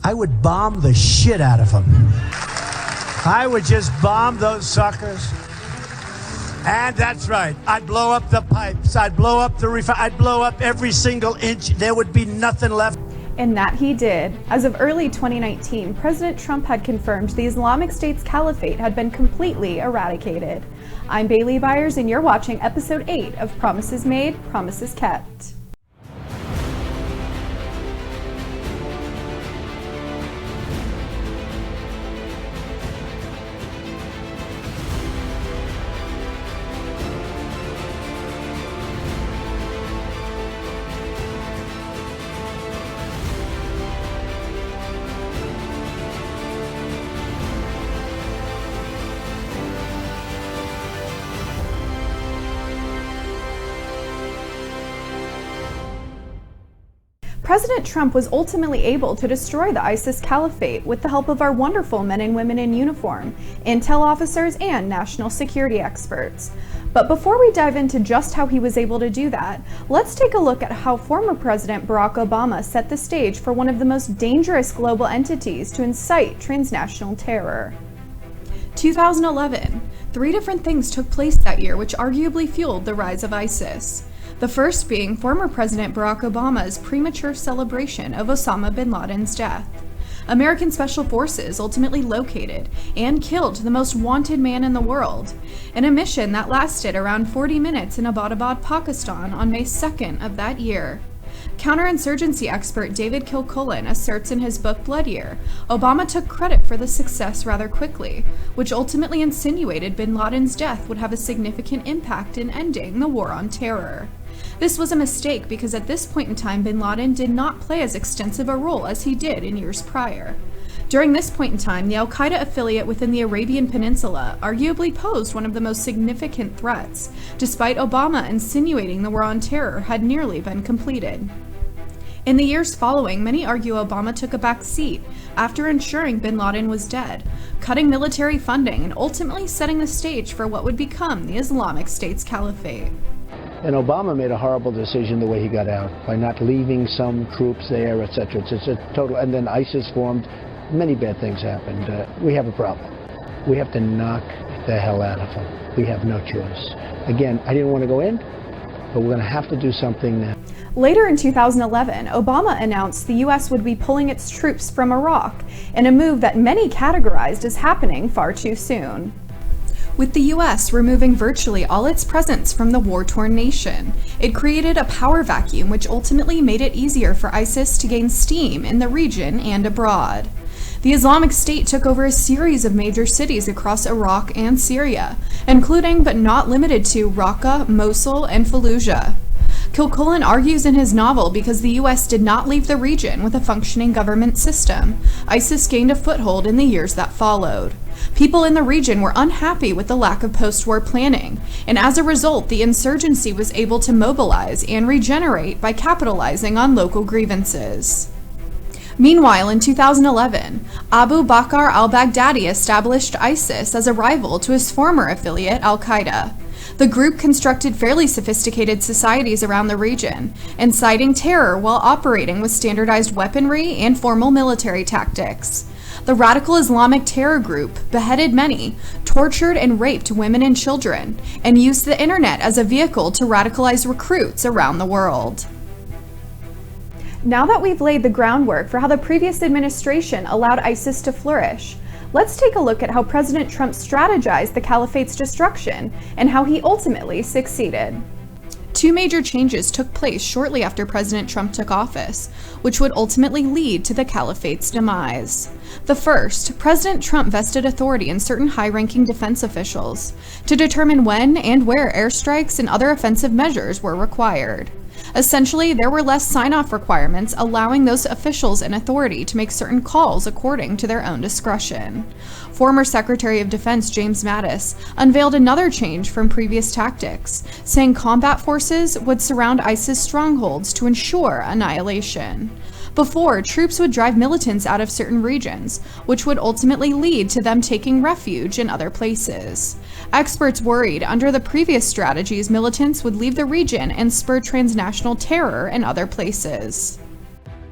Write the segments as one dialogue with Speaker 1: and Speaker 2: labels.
Speaker 1: I would bomb the shit out of them. I would just bomb those suckers. And that's right. I'd blow up the pipes. I'd blow up the I'd blow up every single inch. There would be nothing left.
Speaker 2: And that he did. As of early 2019, President Trump had confirmed the Islamic State's Caliphate had been completely eradicated. I'm Bailee Byers, and you're watching episode 8 of Promises Made, Promises Kept. President Trump was ultimately able to destroy the ISIS Caliphate with the help of our wonderful men and women in uniform, intel officers, and national security experts. But before we dive into just how he was able to do that, let's take a look at how former President Barack Obama set the stage for one of the most dangerous global entities to incite transnational terror. 2011. 3 different things took place that year which arguably fueled the rise of ISIS. The first being former President Barack Obama's premature celebration of Osama bin Laden's death. American Special Forces ultimately located and killed the most wanted man in the world, in a mission that lasted around 40 minutes in Abbottabad, Pakistan on May 2nd of that year. Counterinsurgency expert David Kilcullen asserts in his book Blood Year, Obama took credit for the success rather quickly, which ultimately insinuated bin Laden's death would have a significant impact in ending the war on terror. This was a mistake because at this point in time, bin Laden did not play as extensive a role as he did in years prior. During this point in time, the Al-Qaeda affiliate within the Arabian Peninsula arguably posed one of the most significant threats, despite Obama insinuating the war on terror had nearly been completed. In the years following, many argue Obama took a back seat after ensuring bin Laden was dead, cutting military funding and ultimately setting the stage for what would become the Islamic State's Caliphate.
Speaker 3: And Obama made a horrible decision the way he got out, by not leaving some troops there, etc. It's a total, and then ISIS formed. Many bad things happened. We have a problem. We have to knock the hell out of them. We have no choice. Again, I didn't want to go in, but we're going to have to do something now.
Speaker 2: Later in 2011, Obama announced the U.S. would be pulling its troops from Iraq, in a move that many categorized as happening far too soon. With the U.S. removing virtually all its presence from the war-torn nation, it created a power vacuum which ultimately made it easier for ISIS to gain steam in the region and abroad. The Islamic State took over a series of major cities across Iraq and Syria, including but not limited to Raqqa, Mosul, and Fallujah. Kilcullen argues in his novel because the U.S. did not leave the region with a functioning government system, ISIS gained a foothold in the years that followed. People in the region were unhappy with the lack of post-war planning, and as a result, the insurgency was able to mobilize and regenerate by capitalizing on local grievances. Meanwhile, in 2011, Abu Bakr al-Baghdadi established ISIS as a rival to his former affiliate, Al-Qaeda. The group constructed fairly sophisticated societies around the region, inciting terror while operating with standardized weaponry and formal military tactics. The radical Islamic terror group beheaded many, tortured and raped women and children, and used the internet as a vehicle to radicalize recruits around the world. Now that we've laid the groundwork for how the previous administration allowed ISIS to flourish, let's take a look at how President Trump strategized the Caliphate's destruction and how he ultimately succeeded. 2 major changes took place shortly after President Trump took office, which would ultimately lead to the Caliphate's demise. The first, President Trump vested authority in certain high-ranking defense officials to determine when and where airstrikes and other offensive measures were required. Essentially, there were less sign-off requirements, allowing those officials in authority to make certain calls according to their own discretion. Former Secretary of Defense James Mattis unveiled another change from previous tactics, saying combat forces would surround ISIS strongholds to ensure annihilation. Before, troops would drive militants out of certain regions, which would ultimately lead to them taking refuge in other places. Experts worried under the previous strategies militants would leave the region and spur transnational terror in other places.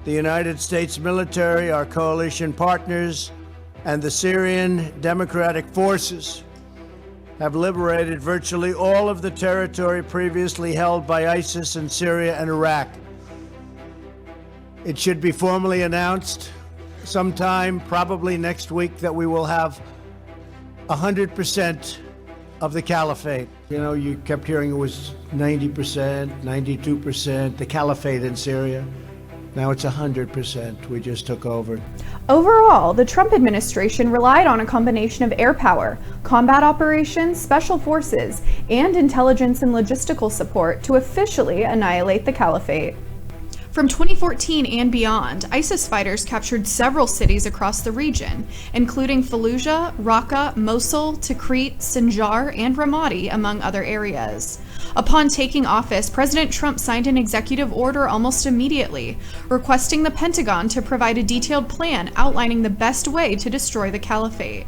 Speaker 1: the United States military, our coalition partners, and the Syrian Democratic Forces have liberated virtually all of the territory previously held by ISIS in Syria and Iraq. It should be formally announced sometime, probably next week, that we will have 100% of the Caliphate. You know, you kept hearing it was 90%, 92%, the Caliphate in Syria. Now it's 100%. We just took over.
Speaker 2: Overall, the Trump administration relied on a combination of air power, combat operations, special forces, and intelligence and logistical support to officially annihilate the Caliphate. From 2014 and beyond, ISIS fighters captured several cities across the region, including Fallujah, Raqqa, Mosul, Tikrit, Sinjar, and Ramadi, among other areas. Upon taking office, President Trump signed an executive order almost immediately, requesting the Pentagon to provide a detailed plan outlining the best way to destroy the Caliphate.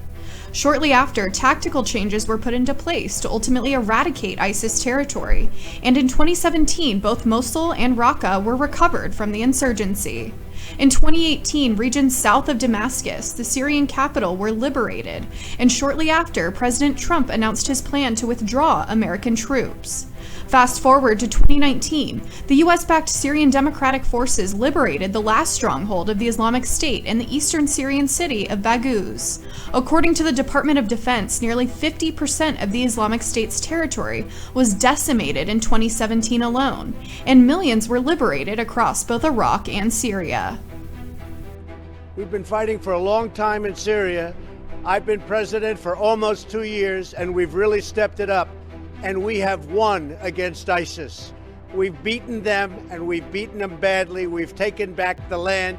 Speaker 2: Shortly after, tactical changes were put into place to ultimately eradicate ISIS territory, and in 2017, both Mosul and Raqqa were recovered from the insurgency. In 2018, regions south of Damascus, the Syrian capital, were liberated, and shortly after, President Trump announced his plan to withdraw American troops. Fast forward to 2019, the US-backed Syrian Democratic Forces liberated the last stronghold of the Islamic State in the eastern Syrian city of Baghouz. According to the Department of Defense, nearly 50% of the Islamic State's territory was decimated in 2017 alone, and millions were liberated across both Iraq and Syria.
Speaker 1: We've been fighting for a long time in Syria. I've been president for almost 2 years, and we've really stepped it up. And we have won against ISIS. We've beaten them, and we've beaten them badly. We've taken back the land,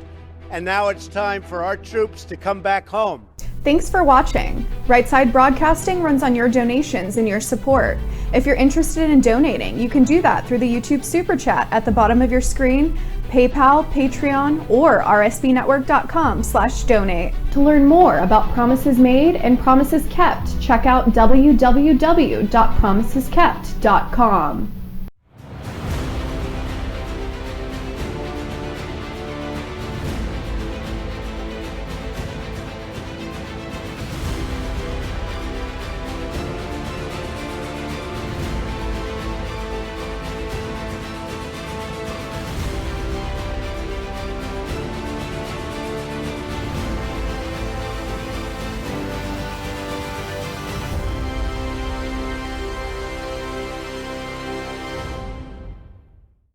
Speaker 1: and now it's time for our troops to come back home.
Speaker 2: Thanks for watching. Right Side Broadcasting runs on your donations and your support. If you're interested in donating, you can do that through the YouTube Super Chat at the bottom of your screen, PayPal, Patreon, or rsbnetwork.com/donate. To learn more about Promises Made and Promises Kept, check out www.promiseskept.com.